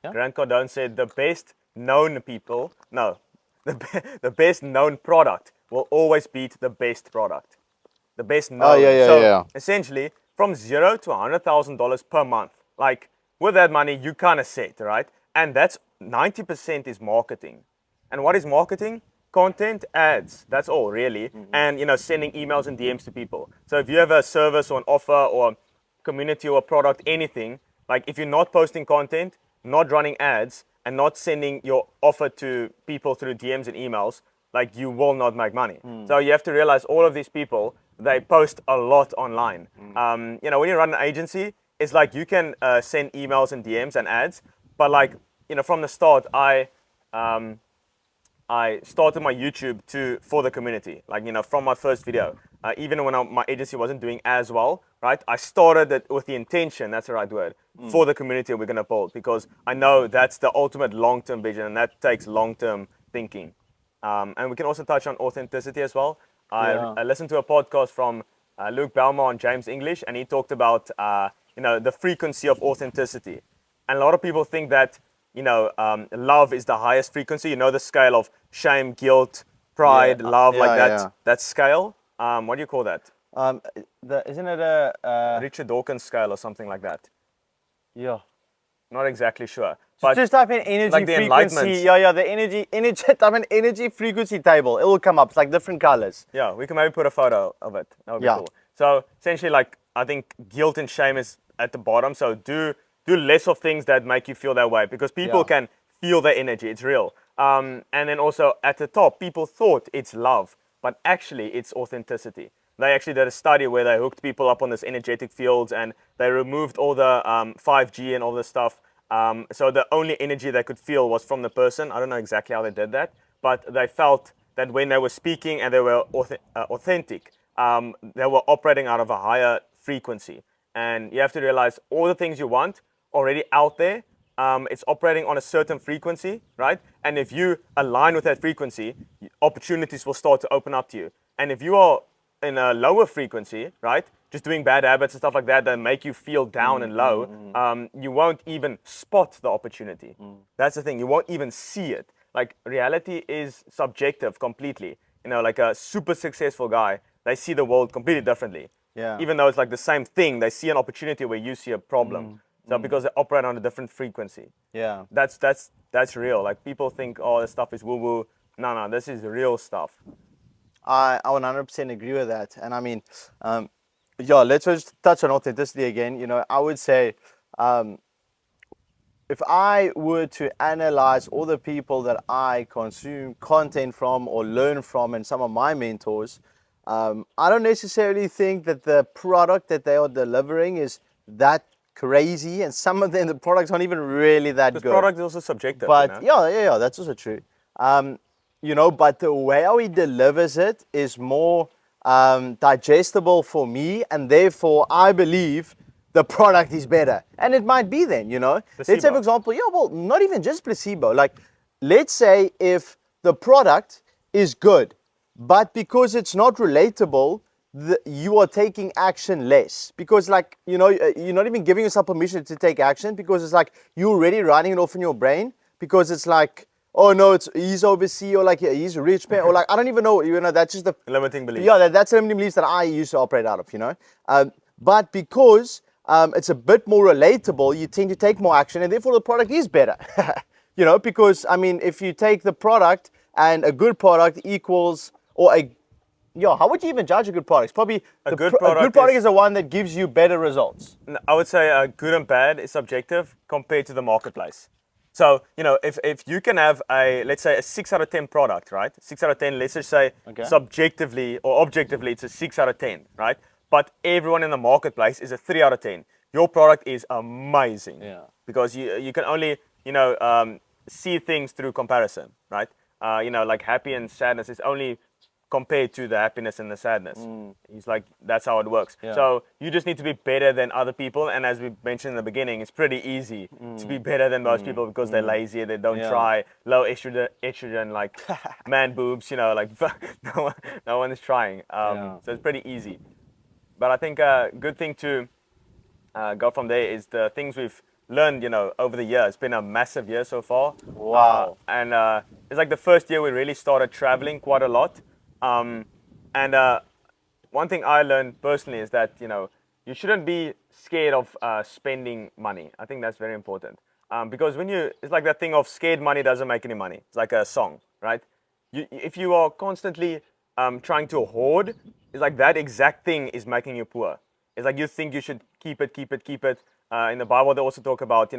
Yeah. Grant Cardone said the best known people, no, the best known product will always beat the best product. The best known. Oh, yeah. So essentially, from $0 to $100,000 per month, like with that money, you kind of set, right? And that's 90% is marketing. And what is marketing? Content, ads. That's all really. And sending emails and DMs to people. So if you have a service or an offer or community or a product, anything, like if you're not posting content, not running ads, and not sending your offer to people through DMs and emails, like you will not make money. So you have to realize all of these people, they post a lot online. When you run an agency, it's like you can send emails and DMs and ads, but like from the start, I started my YouTube for the community, like from my first video. Even when my agency wasn't doing as well, right? I started it with the intention, that's the right word, for the community we're gonna build, because I know that's the ultimate long-term vision, and that takes long-term thinking. And we can also touch on authenticity as well. I listened to a podcast from Luke Belmar and James English, and he talked about the frequency of authenticity. And a lot of people think that love is the highest frequency. The scale of shame, guilt, pride, love, like that. Yeah. That scale. What do you call that? Isn't it a Richard Dawkins scale or something like that. yeah? Not exactly sure. But Just type in energy like the frequency. enlightenment. Yeah, the energy. Type in energy frequency table. It will come up. It's like different colors. Yeah, we can maybe put a photo of it. That would be Yeah. cool. So essentially, like, I think guilt and shame is at the bottom. So do less of things that make you feel that way, because people Yeah. can feel the energy. It's real. And then also at the top, people thought it's love, but actually it's authenticity. They actually did a study where they hooked people up on this energetic fields, and they removed all the 5G and all this stuff. So the only energy they could feel was from the person. I don't know exactly how they did that, but they felt that when they were speaking and they were authentic, they were operating out of a higher frequency. And you have to realize all the things you want already out there, it's operating on a certain frequency, right? And if you align with that frequency, opportunities will start to open up to you. And if you are in a lower frequency, right, just doing bad habits and stuff like that make you feel down and low, you won't even spot the opportunity. That's the thing. You won't even see it. Like, reality is subjective completely. Like a super successful guy, they see the world completely differently. Yeah. Even though it's like the same thing, they see an opportunity where you see a problem. So because they operate on a different frequency. Yeah. That's real. Like, people think, oh, this stuff is woo-woo. No, this is real stuff. I 100% agree with that. And I mean, let's just touch on authenticity again. I would say, if I were to analyze all the people that I consume content from or learn from, and some of my mentors, I don't necessarily think that the product that they are delivering is that crazy, and some of them, the products aren't even really that Because good. product is also subjective. But yeah, that's also true. But the way how he delivers it is more digestible for me, and therefore I believe the product is better. And it might be then, Let's say, for example, not even just placebo. Like, let's say if the product is good, but because it's not relatable, you are taking action less, because you're not even giving yourself permission to take action, because it's like you're already writing it off in your brain, because it's like, oh no, he's overseas, or like he's rich man, or like I don't even know, that's just the limiting belief. Yeah, that's limiting beliefs that I used to operate out of, but because it's a bit more relatable, you tend to take more action, and therefore the product is better. Because I mean, if you take the product, and a good product equals, or how would you even judge a good product? It's probably a good product is the one that gives you better results. I would say good and bad is subjective compared to the marketplace. So, if you can have let's say a 6 out of 10 product, right? 6 out of 10, let's just say subjectively or objectively, it's a 6 out of 10, right? But everyone in the marketplace is a 3 out of 10. Your product is amazing. Yeah. Because you can only, see things through comparison, right? Like happy and sadness is only compared to the happiness and the sadness. He's like, that's how it works. Yeah. So you just need to be better than other people. And as we mentioned in the beginning, it's pretty easy to be better than most people, because they're lazy, they don't try, low estrogen, like man boobs, like no one is trying. So it's pretty easy. But I think a good thing to go from there is the things we've learned, over the year. It's been a massive year so far. Wow. And it's like the first year we really started traveling quite a lot. And one thing I learned personally is that, you shouldn't be scared of spending money. I think that's very important. Because it's like that thing of scared money doesn't make any money. It's like a song, right? If you are constantly trying to hoard, it's like that exact thing is making you poor. It's like you think you should keep it, keep it, keep it. In the Bible, they also talk about,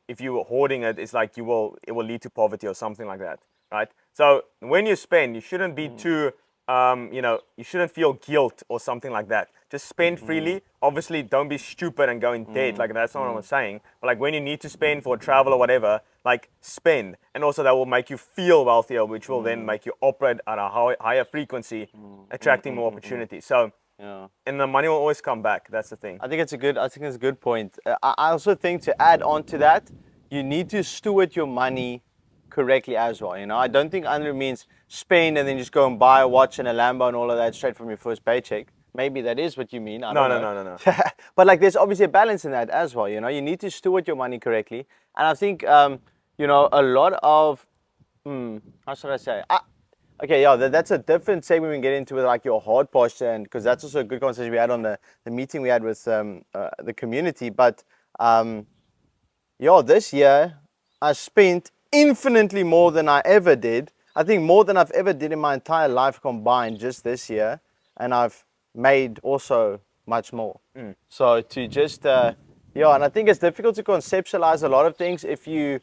if you are hoarding it, it's like it will lead to poverty or something like that, right? So when you spend, you shouldn't be too, you shouldn't feel guilt or something like that. Just spend freely. Obviously, don't be stupid and go in debt. Like, that's not what I'm saying. But like when you need to spend for travel or whatever, like spend. And also that will make you feel wealthier, which will then make you operate at a higher frequency, attracting more opportunities. So, Yeah. and the money will always come back. That's the thing. I think it's a good point. I also think to add on to that, you need to steward your money correctly as well. I don't think under means spend and then just go and buy a watch and a Lambo and all of that straight from your first paycheck. Maybe that is what you mean. I No, don't no, know. no, no, no. But like, there's obviously a balance in that as well. You need to steward your money correctly. And I think, a lot of, how should I say? Okay, yeah, that's a different segment we can get into with like your hard posture, and because that's also a good conversation we had on the meeting we had with the community. But yeah, this year I spent infinitely more than I ever did. I think more than I've ever did in my entire life combined just this year, and I've made also much more. So to just yeah, and I think it's difficult to conceptualize a lot of things if you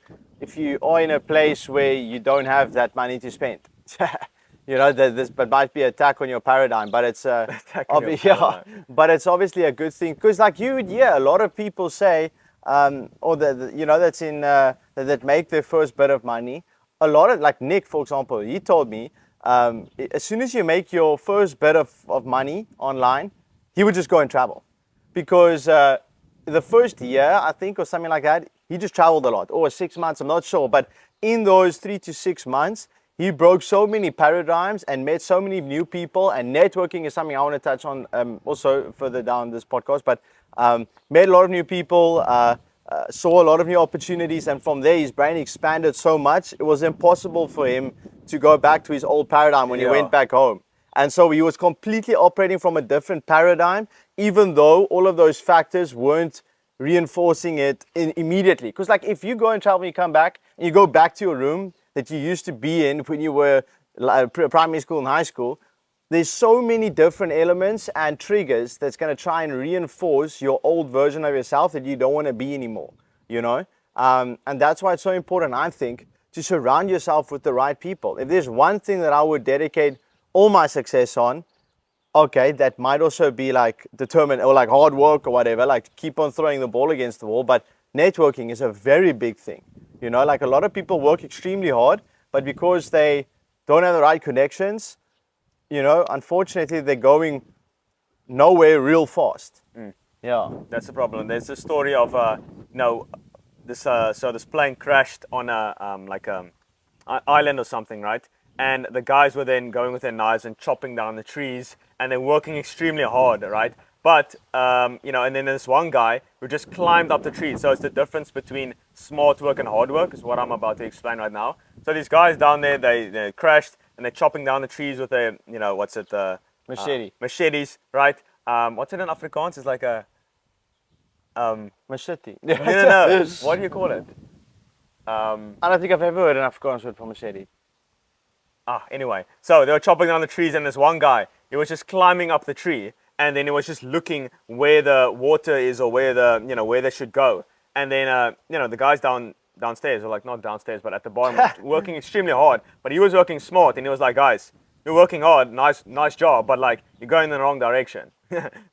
are in a place where you don't have that money to spend. This might be an attack on your paradigm, but it's Attack on your yeah, paradigm. but it's obviously a good thing because, like you would hear a lot of people say, or that's in that make their first bit of money. A lot of, like Nick, for example, he told me as soon as you make your first bit of money online, he would just go and travel because the first year, I think, or something like that, he just traveled a lot, or 6 months, I'm not sure. But in those 3 to 6 months, he broke so many paradigms and met so many new people. And networking is something I want to touch on also further down this podcast. But met a lot of new people, saw a lot of new opportunities. And from there, his brain expanded so much, it was impossible for him to go back to his old paradigm when he Yeah. went back home. And so he was completely operating from a different paradigm, even though all of those factors weren't reinforcing it immediately. Because like if you go and travel and you come back and you go back to your room that you used to be in when you were primary school and high school, there's so many different elements and triggers that's going to try and reinforce your old version of yourself that you don't want to be anymore, and that's why it's so important, I think, to surround yourself with the right people. If there's one thing that I would dedicate all my success on, okay, that might also be like determined or like hard work or whatever, like keep on throwing the ball against the wall. But networking is a very big thing. Like a lot of people work extremely hard, but because they don't have the right connections, unfortunately they're going nowhere real fast. Yeah. That's the problem. There's a story of this plane crashed on a island or something, right? And the guys were then going with their knives and chopping down the trees, and they're working extremely hard, right? But and then there's one guy who just climbed up the tree. So it's the difference between smart work and hard work, is what I'm about to explain right now. So these guys down there, they crashed and they're chopping down the trees with their, Machete. machetes, right? What's it in Afrikaans? It's like a Machete. no. What do you call it? I don't think I've ever heard an Afrikaans word for machete. Anyway, so they were chopping down the trees, and this one guy, he was just climbing up the tree, and then he was just looking where the water is or where where they should go. And then the guys downstairs, or like not downstairs, but at the bottom, working extremely hard. But he was working smart, and he was like, guys, you're working hard, nice job, but like you're going in the wrong direction.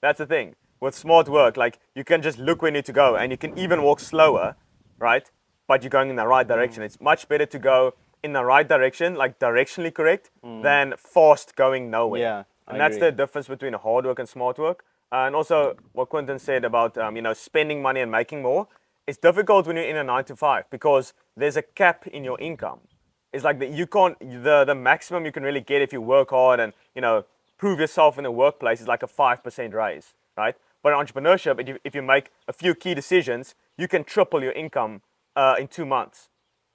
That's the thing. With smart work, like you can just look where you need to go, and you can even walk slower, right? But you're going in the right direction. It's much better to go in the right direction, like directionally correct, than fast going nowhere. Yeah, and that's the difference between hard work and smart work. And also what Quentin said about spending money and making more. It's difficult when you're in a 9-to-5 because there's a cap in your income. It's like that you can't, the maximum you can really get if you work hard and prove yourself in the workplace is like a 5% raise, right? But in entrepreneurship, if you make a few key decisions, you can triple your income in 2 months.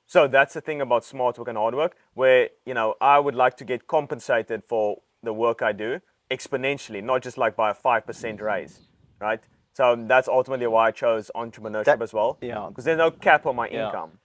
So that's the thing about smart work and hard work, where I would like to get compensated for the work I do exponentially, not just like by a 5% raise, right? So that's ultimately why I chose entrepreneurship That- as well, yeah. because there's no cap on my Yeah. income.